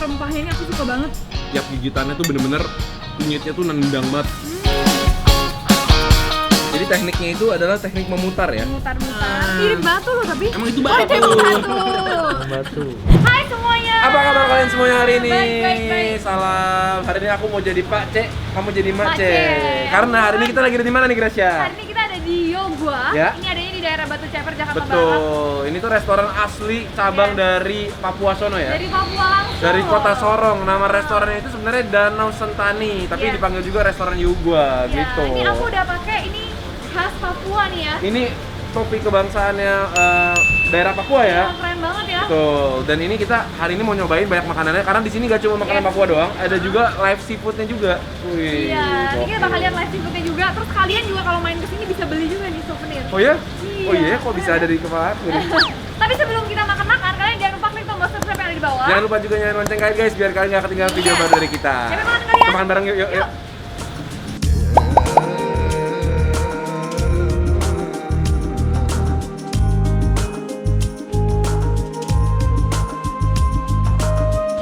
rempahnya ini aku suka banget. Tiap gigitannya tuh bener-bener kunyitnya tuh nendang banget. Jadi tekniknya itu adalah teknik memutar ya. Mutar-mutar. Mirip batu loh tapi. Emang itu Oh, batu. itu batu. Batu. Hai semuanya. Apa kabar kalian semuanya hari ini? Baik. Salam. Hari ini aku mau jadi Pak C, kamu jadi Mak C. Mak C. Karena hari ini kita lagi ada di mana nih, Gracia? Hari ini kita ada di Yogua. Ya. Ini adanya di daerah Batu Ceper, Jakarta Barat. Betul. Ini tuh restoran asli cabang Ya. dari Papua sono ya. Dari Papua langsung. Dari kota Sorong. Nama restorannya itu sebenarnya Danau Sentani, tapi Ya. dipanggil juga restoran Yogua Ya, gitu. ini aku udah pakai ini khas Papua nih ya. Ini topi kebangsaannya daerah Papua ya. Keren banget ya. Betul. Dan ini kita hari ini mau nyobain banyak makanannya karena di sini gak cuma makanan Yes. Papua doang, ada juga live seafoodnya juga. Wih. Iya, ini kita bakal gokil. lihat live seafoodnya juga. Terus kalian juga kalau main kesini bisa beli juga nih souvenir. Oh ya? Iya. Oh iya, kok bisa ada di kepala aku nih? Tapi sebelum kita makan-makan, kalian jangan lupa klik tombol subscribe yang ada di bawah. Jangan lupa juga nyalain lonceng kalian guys, biar kalian gak ketinggalan video Yes. baru dari kita. Siapa yang makan kalian? Kita makan bareng yuk, yuk, yuk.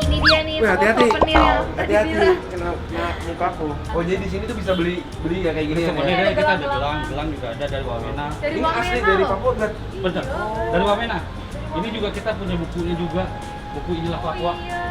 Ini dia nih, Wih, hati-hati. souvenirnya. Hati-hati. Bismillah. Kena mukaku. Oh, jadi di sini tuh bisa beli ya kayak gini ya. Iya, Sebenarnya kita ada gelang-gelang. gelang juga ada dari Wamena. Dari Ini asli Wamena dari loh. Papua kan? Bener, dari Wamena. Ini juga kita punya bukunya juga. Buku inilah Papua. Oh, iya.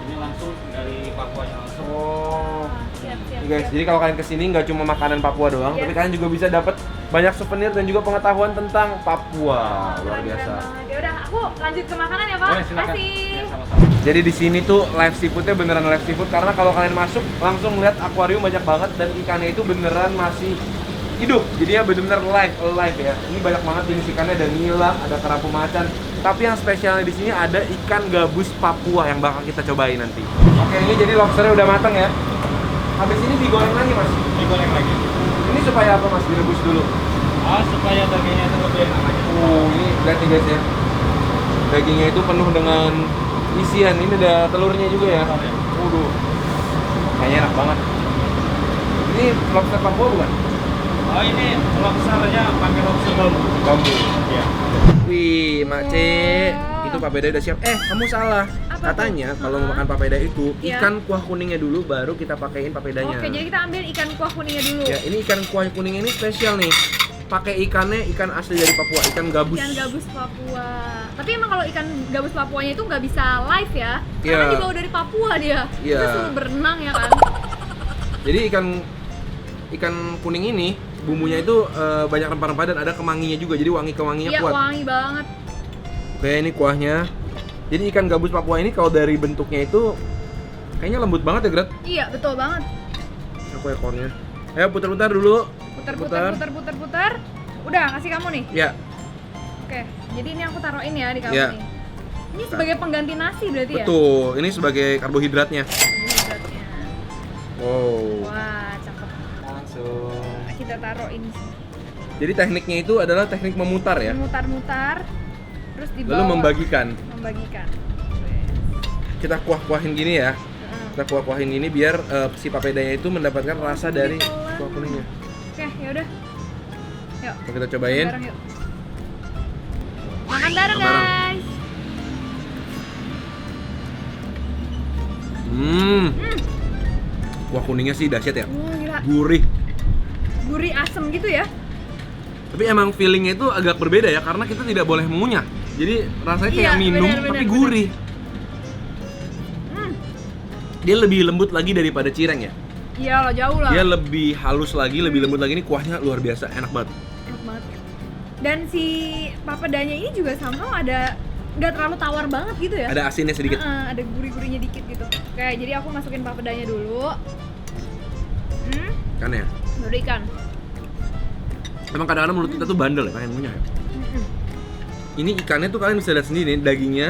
Ini langsung dari Papuanya langsung. Oh. Siap. Nih guys, jadi kalau kalian kesini nggak cuma makanan Papua doang, Yes. tapi kalian juga bisa dapat banyak souvenir dan juga pengetahuan tentang Papua. Luar Keren biasa. banget. Ya udah, aku lanjut ke makanan ya, Pak. Boleh, silakan. Kasih. Ya, sama-sama. Jadi di sini tuh live seafoodnya beneran live seafood karena kalau kalian masuk langsung lihat akuarium banyak banget dan ikannya itu beneran masih hidup. Jadi ya bener-bener live ya. Ini banyak banget jenis ikannya, ada nila, ada kerapu macan. Tapi yang spesialnya di sini ada ikan gabus Papua yang bakal kita cobain nanti. Oke, ini jadi lobsternya udah matang ya. Habis ini digoreng lagi mas. Digoreng lagi. Ini supaya apa mas? Direbus dulu. Supaya dagingnya itu lebih enak aja. Oh, ini lihat nih guys ya. Dagingnya itu penuh dengan isian. Ini ada telurnya juga ya. Waduh. Kayaknya enak banget. Ini lobster Papua bukan? Oh ini lobsternya pakai lobster bambu. Bambu. Iya. Wih, Mak C, Wow. itu papeda udah siap. Kamu salah. Apa Katanya tuh? kalau mau makan papeda itu Iya. ikan kuah kuningnya dulu baru kita pakein papedanya. Oke, jadi kita ambil ikan kuah kuningnya dulu. Ya, ini ikan kuah kuningnya ini spesial nih. Pakai ikannya ikan asli dari Papua, ikan gabus. Ikan gabus Papua. Tapi emang kalau ikan gabus Papuanya itu nggak bisa live ya? Karena Iya. dibawa dari Papua dia. Iya. Kita suruh berenang ya kan? Jadi ikan kuning ini bumbunya itu banyak rempah-rempah dan ada kemanginya juga. Jadi kemanginya Iya, kuat. wangi banget. Oke, ini kuahnya. Jadi ikan gabus Papua ini kalau dari bentuknya itu kayaknya lembut banget ya, Gret? Iya, betul banget. Aku ekornya. Ayo putar-putar dulu. Putar. Udah, kasih kamu nih. Ya. Oke, jadi ini aku taruhin ya di kamu Iya. nih. Ini sebagai pengganti nasi berarti ya? Betul, ini sebagai karbohidratnya. Karbohidratnya. Wow. Wah, cakep. Langsung. Kita taruhin di sini. Jadi tekniknya itu adalah teknik memutar ya. Mutar-mutar. Terus di bawah. Lalu membagikan. Membagikan. Kita kuah-kuahin gini ya. Heeh. Kita kuah-kuahin gini biar si papedanya itu mendapatkan rasa dari kuah kuningnya. Oke, yaudah. Yuk. Oke, kita cobain. Bareng yuk. Makan bareng Makan bareng. guys. Kuah kuningnya sih dahsyat ya. Gila. Gurih. Gurih asem gitu ya. Tapi emang feelingnya itu agak berbeda ya karena kita tidak boleh mengunyah. Jadi rasanya kayak Iya, minum benar, tapi benar. gurih. Hmm. Dia lebih lembut lagi daripada cireng ya. Iya lah, jauh lah. Dia lebih halus lagi, lebih lembut lagi. Ini kuahnya luar biasa, enak banget. Enak banget. Dan si papedanya ini juga somehow ada nggak terlalu tawar banget gitu ya. Ada asinnya sedikit. Ada gurih-gurihnya dikit gitu. Oke, jadi aku masukin papedanya dulu. Kan ya. Baru ikan. Emang kadang-kadang mulut kita tuh bandel ya, pengen ngunyah ya. Ini ikannya tuh kalian bisa lihat sendiri nih, dagingnya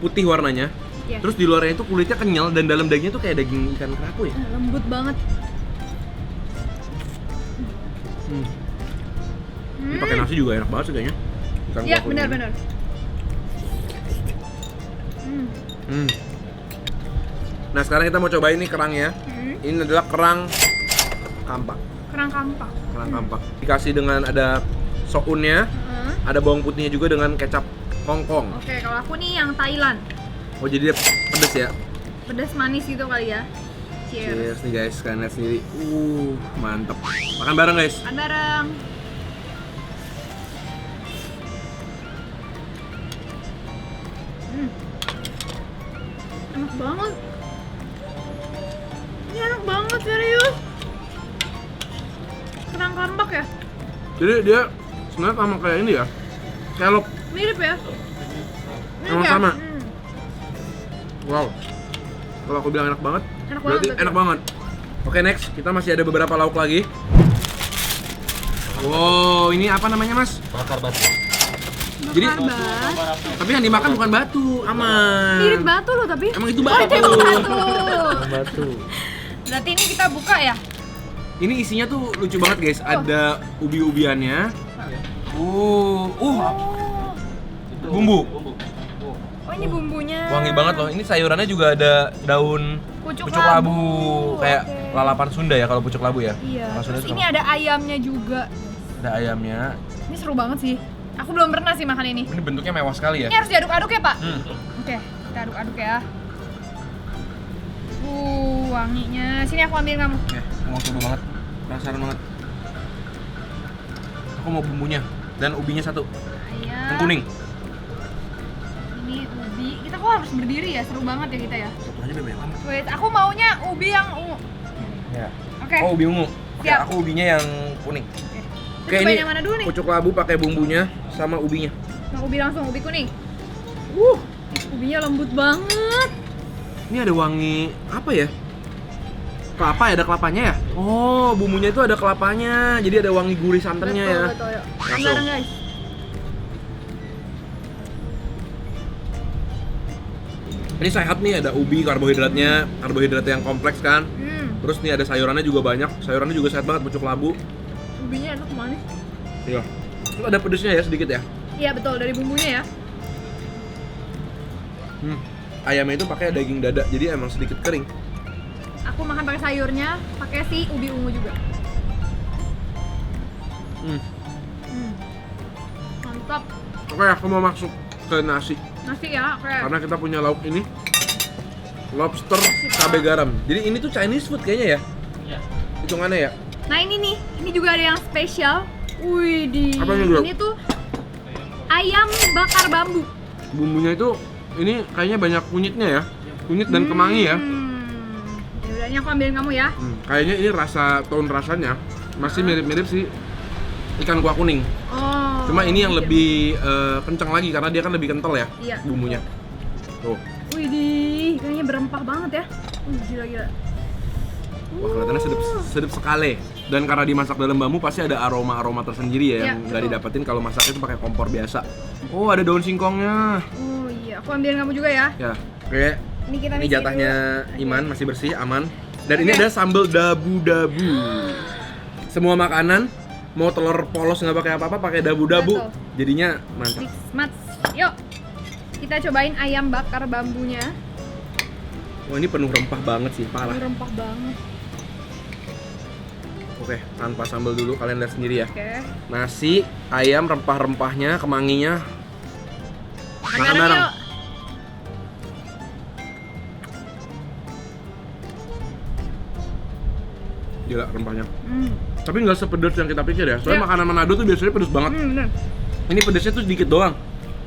putih warnanya. Iya. Terus di luarnya itu kulitnya kenyal dan dalam dagingnya tuh kayak daging ikan kerapu ya. Lembut banget. Ini pakai nasi juga enak banget sih kayaknya. Ikan Iya, kuah kuningnya. benar-benar. Nah sekarang kita mau cobain nih kerangnya. Ini adalah kerang kampak. Kerang kampak. Kerang kampak. Dikasih dengan ada sounnya, ada bawang putihnya juga dengan kecap Hongkong. Oke, kalau aku nih yang Thailand. Oh jadi dia pedes ya? pedas manis gitu kali ya. Cheers. Cheers nih guys, kalian lihat sendiri. Mantep. Makan bareng guys. Makan bareng. Enak banget. Ini enak banget serius. Kerang kambak ya? Jadi dia sebenarnya sama kayak ini ya. Kelop. Mirip ya? Emang ya? sama. Wow. Kalau aku bilang enak banget, Enak berarti banget, enak banget. Oke, next kita masih ada beberapa lauk lagi. Wow, ini apa namanya mas? Bakar batu. Jadi- Bakar batu. Tapi yang dimakan bukan batu, aman. Mirip batu loh tapi. Emang itu Oh, batu. itu emang batu. Batu. Berarti ini kita buka ya? Ini isinya tuh lucu banget guys. Ada ubi-ubiannya. Oh. Itu Bumbu. Oh, ini bumbunya. Wangi banget loh. Ini sayurannya juga ada daun Pucuk pucuk labu. Kayak Oke. lalapan Sunda ya kalau pucuk labu ya. Iya. Kalau Sunda Terus tuh ini ada ayamnya juga. ada ayamnya. Ini seru banget sih. Aku belum pernah sih makan ini. Ini bentuknya mewah sekali ya. Ini harus diaduk-aduk ya, Pak? Hmm. Oke, kita aduk-aduk ya. Wanginya. Sini aku ambil kamu. Ya, aku mau coba banget. Penasaran banget. Aku mau bumbunya dan ubinya satu. Ayam. Yang kuning. Ini ubi. Kita kok harus berdiri ya? Seru banget ya kita ya. Satu aja banyak banget. Wait, aku maunya ubi yang ungu. Ya. Oke. Oh, ubi ungu. Oke, Siap. aku ubinya yang kuning. Oke, Coba ini yang mana dulu nih? pucuk labu pakai bumbunya sama ubinya. Nah, ubi langsung, ubi kuning. Ubinya lembut banget. Ini ada wangi apa ya? Kelapa ya, ada kelapanya ya? Oh, bumbunya itu ada kelapanya. Jadi ada wangi gurih santannya ya. Betul, yuk. Langsung. Bareng guys. Ini sehat nih, ada ubi karbohidratnya, karbohidrat yang kompleks kan. Terus nih ada sayurannya juga banyak. Sayurannya juga sehat banget, pucuk labu. Ubinya enak manis. Iya. Terus ada pedesnya ya sedikit ya. Iya betul, dari bumbunya ya. Ayamnya itu pakai daging dada, jadi emang sedikit kering. Aku makan pakai sayurnya, pakai si ubi ungu juga. Mantap. Oke, aku mau masuk ke nasi. Nasi ya, oke. Karena kita punya lauk ini lobster cabai garam. Jadi ini tuh Chinese food kayaknya ya. Iya. Hitungannya ya. Nah ini nih, ini juga ada yang spesial. Wih di. Apa ini, Bro? Ini tuh ayam bakar bambu. Bumbunya itu ini kayaknya banyak kunyitnya ya. Kunyit dan kemangi ya. Ya udah, ini aku ambilin kamu ya. Kayaknya ini tone rasanya masih mirip-mirip si ikan kuah kuning. Oh. Cuma ini yang gitu. lebih kencang lagi karena dia kan lebih kental ya Iya. bumbunya. Tuh. Wih di, kayaknya berempah banget ya. Gila. Wah, kelihatannya sedap sekali. Dan karena dimasak dalam bambu pasti ada aroma-aroma tersendiri ya Iya, yang nggak betul. didapetin kalau masaknya itu pakai kompor biasa. Oh, ada daun singkongnya. Oh iya, aku ambilin kamu juga ya. Ya, oke. Ini kita Ini mixin jatahnya dulu. Iman Oke. masih bersih, aman. Dan ini Oke. ada sambal dabu-dabu. Semua makanan mau telur polos nggak pakai apa-apa, pakai dabu-dabu. Betul. Jadinya mantap. Mix match. Yuk. Kita cobain ayam bakar bambunya. Wah, ini penuh rempah banget sih, parah. Ini rempah banget. Oke, tanpa sambal dulu, kalian lihat sendiri ya. Oke. Nasi, ayam, rempah-rempahnya, kemanginya. Makan Bareng bareng. yuk. Gila rempahnya. Tapi nggak sepedes yang kita pikir ya. Soalnya Iya. makanan Manado tuh biasanya pedes banget. Bener. Ini pedesnya tuh sedikit doang.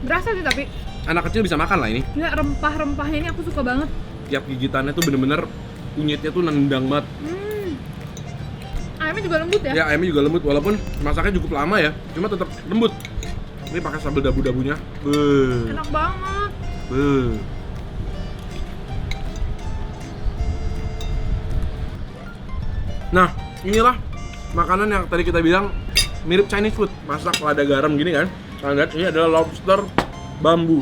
Berasa sih tapi. Anak kecil bisa makan lah ini. Nggak, rempah-rempahnya ini aku suka banget. Tiap gigitannya tuh bener-bener kunyitnya tuh nendang banget. Ayamnya juga lembut ya. Ya ayamnya juga lembut walaupun masaknya cukup lama ya. Cuma tetap lembut. Ini pakai sambal dabu-dabunya. Beuh. Enak banget. Beuh. Nah, inilah makanan yang tadi kita bilang mirip Chinese food. Masak lada garam gini kan. Kalian lihat ini adalah lobster bambu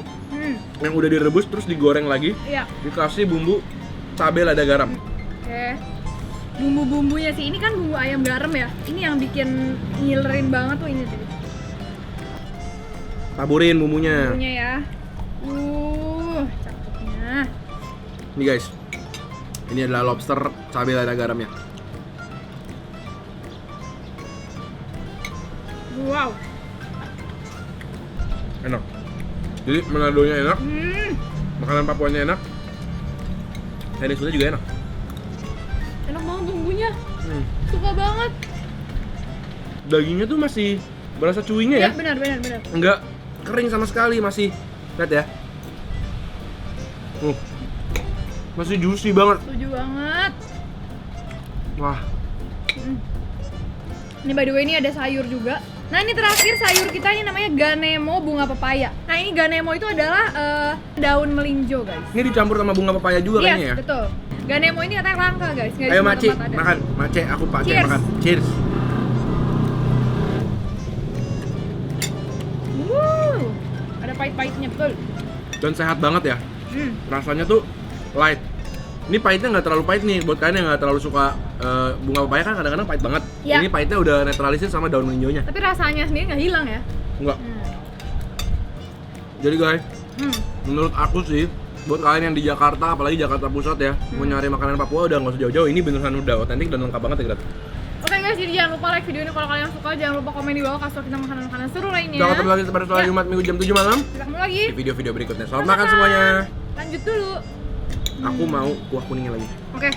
yang udah direbus terus digoreng lagi, Iya. dikasih bumbu cabai lada garam. Oke. Bumbu-bumbunya sih, ini kan bumbu ayam garam ya. Ini yang bikin ngilerin banget tuh ini tuh. Taburin bumbunya. Bumbunya ya. Cakepnya. Nih guys, ini adalah lobster cabai lada garamnya. Wow. Enak. Jadi Manadonya enak, makanan Papuanya enak, Chinese foodnya juga enak. Enak banget bumbunya. Hmm. Suka banget. Dagingnya tuh masih berasa chewy-nya ya. Iya, benar. Enggak kering sama sekali, masih lihat ya. Masih juicy banget. Setuju banget. Wah, Ini by the way ini ada sayur juga. Nah ini terakhir sayur kita ini namanya ganemo bunga pepaya. Nah ini ganemo itu adalah daun melinjo guys. ini dicampur sama bunga pepaya juga kayaknya ya. Betul. Ganemo ini katanya langka guys. Nggak di Ayo semua Maci, tempat ada. makan. Mace, aku Pak Cek Cheers. makan. Cheers. Ada pahit-pahitnya betul. Dan sehat banget ya. Hmm. Rasanya tuh light. Ini pahitnya nggak terlalu pahit nih, buat kalian yang nggak terlalu suka bunga pepaya kan kadang-kadang pahit banget. Ya. Ini pahitnya udah netralisir sama daun melinjonya. Tapi rasanya sendiri nggak hilang ya. Enggak. Jadi guys, menurut aku sih, buat kalian yang di Jakarta, apalagi Jakarta Pusat ya, mau nyari makanan Papua udah nggak usah jauh-jauh. Ini beneran udah otentik dan lengkap banget ya, Grat. Oke guys, jadi jangan lupa like video ini kalau kalian suka. Jangan lupa komen di bawah kasih tau kita makanan-makanan seru lainnya. Jangan ketemu lagi pada soal Ya. Jumat Minggu jam 7 malam Kita ketemu lagi. di video-video berikutnya. Selamat Makan. makan semuanya. Lanjut dulu. Aku mau kuah kuningnya lagi. Oke.